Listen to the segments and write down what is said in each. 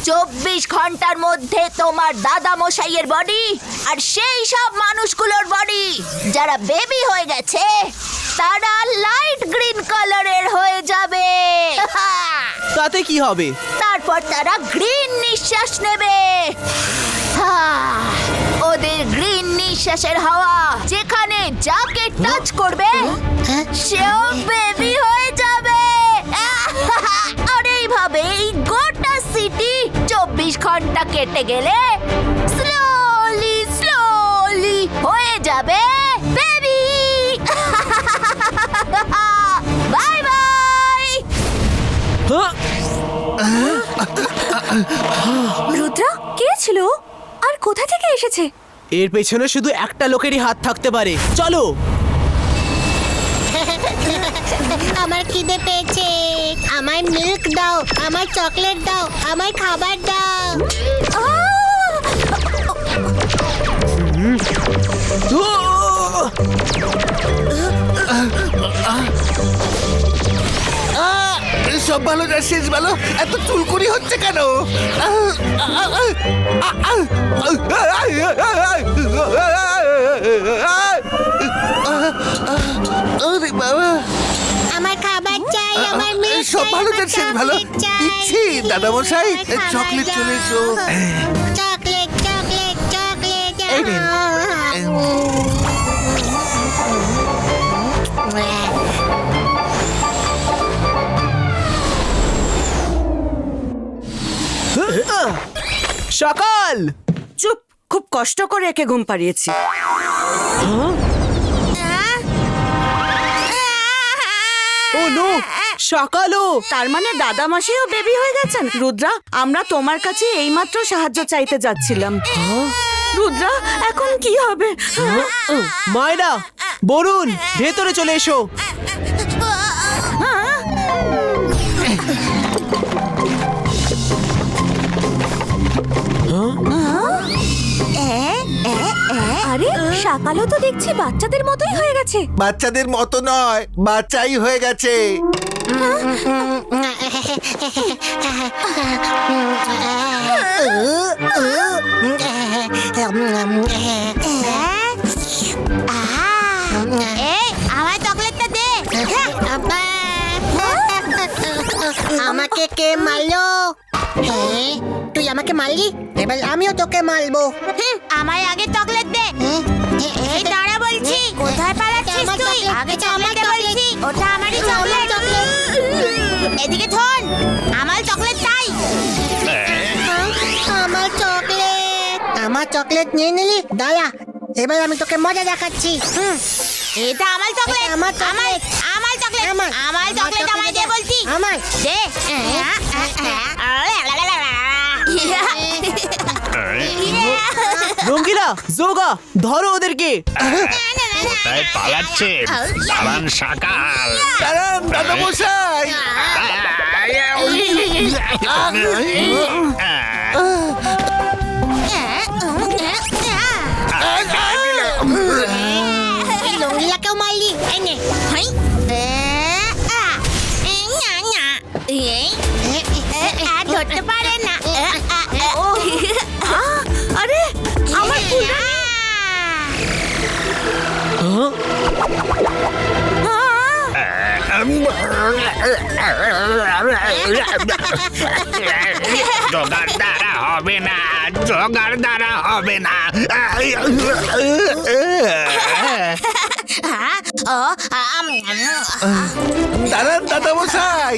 24 ঘন্টার মধ্যে তোমার দাদা মশাইয়ের বডি আর সেই সব মানুষগুলোর বডি যারা বেবি হয়ে গেছে তারা লাইট গ্রিন কালারের হয়ে যাবে। তাতে কি হবে? তারপর তারা গ্রিন নিঃশ্বাস নেবে। ওদের গ্রিন নিঃশ্বাসের হাওয়া যেখানে যাকে টাচ করবে সেও বেবি হয়ে যাবে। আর এইভাবে এই গোটা সিটি 24 ঘন্টা কেটে গেলে স্লোলি স্লোলি হয়ে যাবে বেবি। Bye bye. রুদ্রা, কে ছিল আর কোথা থেকে এসেছে? এর পেছনে শুধু একটা লোকেরই হাত থাকতে পারে। চলো। আমার খিদে পেয়েছে, আমার মিল্ক দাও, আমার চকলেট দাও, আমার খাবার দাও। সব ভালো যা শেষ ভালো, এত চুলকুনি হচ্ছে কেন? আরে বাবা, আমার খাবার চাই, আমার মিল্ক সব চাই, ভালো আমার যা শেষ ভালো। চকলেট চাই। দিচ্ছি দাদা মশাই, আমার খাবার চকলেট চলে এসো। Chocolate chocolate chocolate. এই নিন। সকাল। চুপ, খুব কষ্ট করে একে ঘুম পাড়িয়েছি। ও নো, সকালও। তার মানে দাদা মাসিও বেবি হয়ে গেছেন। রুদ্রা, আমরা তোমার কাছে এইমাত্র সাহায্য চাইতে যাচ্ছিলাম। রুদ্রা, এখন কি হবে? মায়না, বরুণ, ভেতরে চলে এসো। আরে সকালও তো দেখছি বাচ্চাদের মতোই হয়ে গেছে। বাচ্চাদের মতো নয়, বাচ্চাই হয়ে গেছে। আমার চকলেটটা দে। আমাকে কে মারলো? তুই আমাকে মারলি, এবার আমিও তোকে মারবো। আমায় আগে চকলেট দে। এই দাঁড়া বলছি, কোথায় পালাচ্ছিস তুই? আগে চকলেট দে বলছি। ওটা আমারই চকলেট। এদিকে শোন, আমার চকলেট চাই। আমার চকলেট, আমার চকলেট নিয়ে নিলি? দাঁড়া, এবার আমি তোকে মজা দেখাচ্ছি। এটা আমার চকলেট, আমার চকলেট, আমার চকলেট, আমার চকলেট আমায় দে বলছি। আমার দে। রঙ্গিলা, জোগা, ধরো ওদেরকে। কোথায় পালাচ্ছেন? পালান সকাল। দাঁড়ান দাদা মশাই। এই লঙ্গিলাকেও মারলি? এই নে। ধরতে পারে না। আরে আমার ফুলটা জোগাড় দ্বারা হবে না, জোগাড় দ্বারা হবে না। দাঁড়ান দাদা মশাই।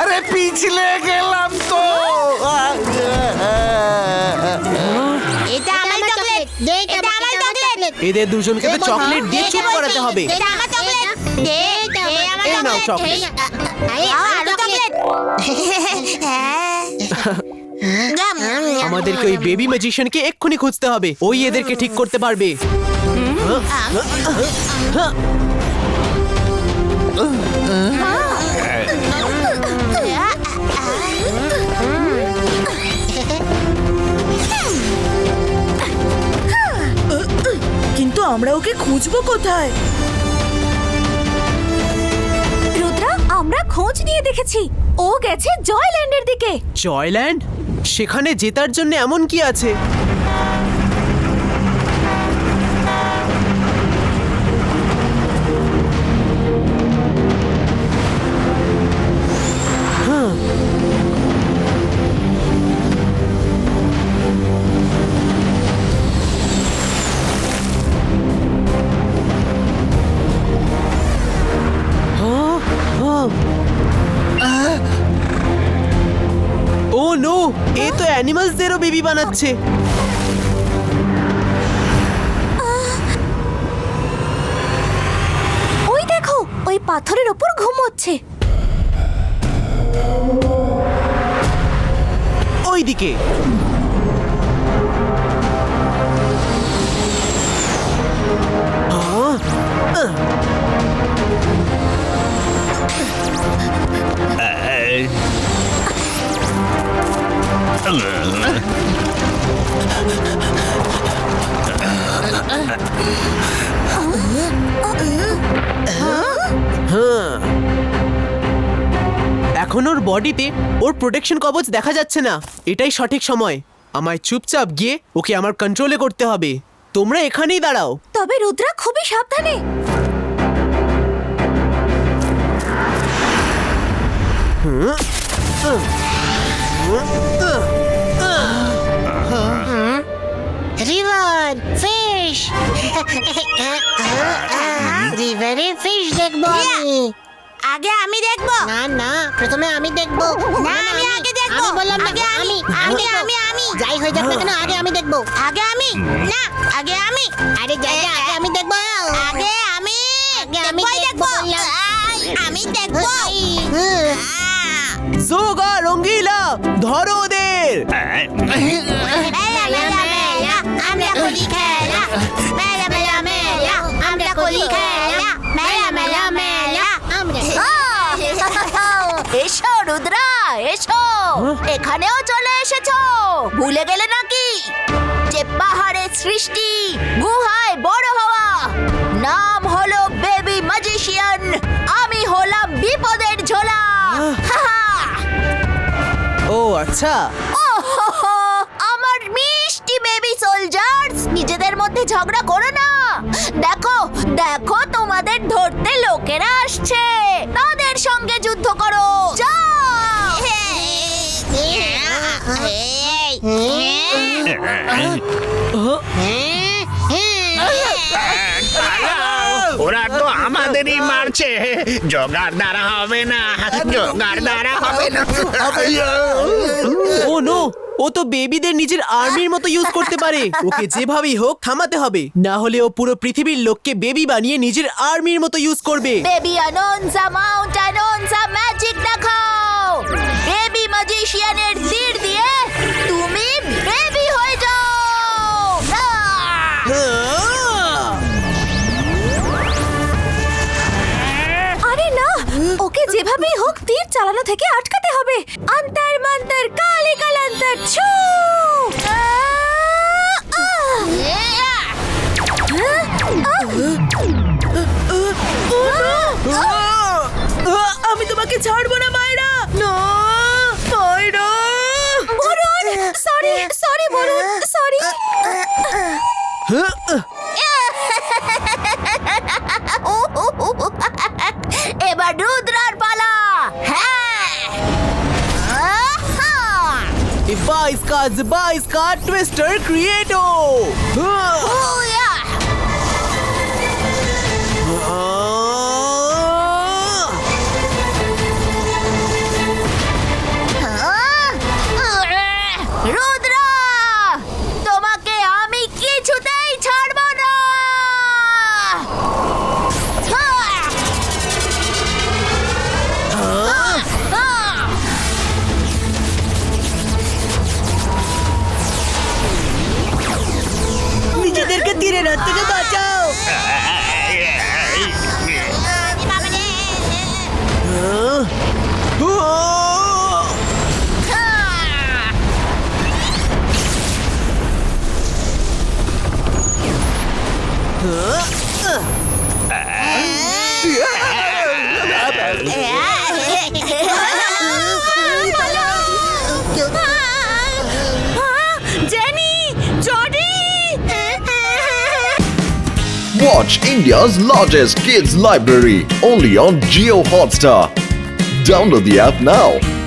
আরে পিছলে গেলাম তো। এটা আমার চকলেট। এটা আমার চকলেট। এদের দুজনকে তো চকলেট দিয়ে চুপ করাতে হবে। এটা আমার চকলেট। দে, দে আমার এই নাও চকলেট। চকলেট। আরো চকলেট। আমাদেরকে ওই বেবি ম্যাজিশিয়ানকে এক্ষুনি খুঁজতে হবে। ওই এদেরকে ঠিক করতে পারবে। কিন্তু আমরা ওকে খুঁজবো কোথায়? রুদ্রা, আমরা আমরা খোঁজ নিয়ে দেখেছি ও গেছে জয়ল্যান্ডের দিকে। জয়ল্যান্ড? সেখানে জেতার জন্য এমন কি আছে? ও নো, এ তো অ্যানিমালসদেরও বেবি বানাচ্ছে। ওই দেখো, ওই পাথরের ওপর ঘুমোচ্ছে। ওইদিকে। এখন ওর বডিতে ওর প্রোটেকশন কবচ দেখা যাচ্ছে না। এটাই সঠিক সময়। আমায় চুপচাপ গিয়ে ওকে আমার কন্ট্রোলে করতে হবে। তোমরা এখানেই দাঁড়াও। তবে রুদ্রা খুবই সাবধানে। রিভার ফিশ রিভারে ফিশ দেখবো আমি। আগে আমি দেখবো। না না, প্রথমে আমি দেখবো। না, আমি আগে দেখবো। আমি বললাম না, আগে আমি, আমি আগে দেখবো। আমি। যাই হয়ে যাক না কেন, আগে আমি দেখবো। আগে আমি। না, আগে আমি। আরে যাই যা, আগে আমি দেখবো। আগে আমি। আগে আমি দেখবোই দেখবো দেখবো। বললাম। আমি দেখবো। সোগা রঙ্গিলা, ধরো ওদের। মেলা মেলা মেলা, আমরা করি খেলা। মেলা মেলা মেলা, আমরা করি খেলা। মেলা মেলা মেলা। এসো রুদ্রা, এসো। এখানেও চলে এসেছো। ভুলে গেলে নাকি যে পাহাড়ের সৃষ্টি, গুহায় বড় হওয়া? নাম হলো বেবি ম্যাজিশিয়ান। আমি হলাম বিপদের ঝোলা। ও আচ্ছা। ওহো, আমার মিষ্টি বেবি সোলজার্স, নিজেদের মধ্যে ঝগড়া করো না। দেখো দেখো, তোমাদের ধরতে লোকেরা আসছে। তাদের সঙ্গে যুদ্ধ করো। যাও। ওরা তো আমাদেরই মারছে। জোগাড় দ্বারা হবে না, জোগাড় দ্বারা হবে না। ও নো, ও তো বেবিদের নিজের আর্মির মতো ইউজ করতে পারে। ওকে যেভাবেই হোক থামাতে হবে, না হলে ও পুরো পৃথিবীর লোককে বেবি বানিয়ে নিজের আর্মির মতো ইউজ করবে। বেবি আনোনসা মাউন্ট আনোনসা ম্যাজিক দেখাও। বেবি ম্যাজিশিয়ানের তীর দিয়ে তুমি বেবি হয়ে যাও। আরে না, ওকে যেভাবেই হোক তীর চালানো থেকে আটকাতে হবে। অন্তর মন্তর কালি কালান্তর ছু। আমি তোমাকে ছাড়বো না মায়রা। না Myra. Varun, sorry sorry Varun, sorry. এবার রুদ্রার পালা। হ্যাঁ। Zibaa iska twister creato. Booyah! Rudra, তোমাকে আমি কিছুতেই ছাড়বো না। নিজেদেরকে তীরের হাত থেকে বাঁচাও। Watch India's largest kids library only on Jio Hotstar. Download the app now.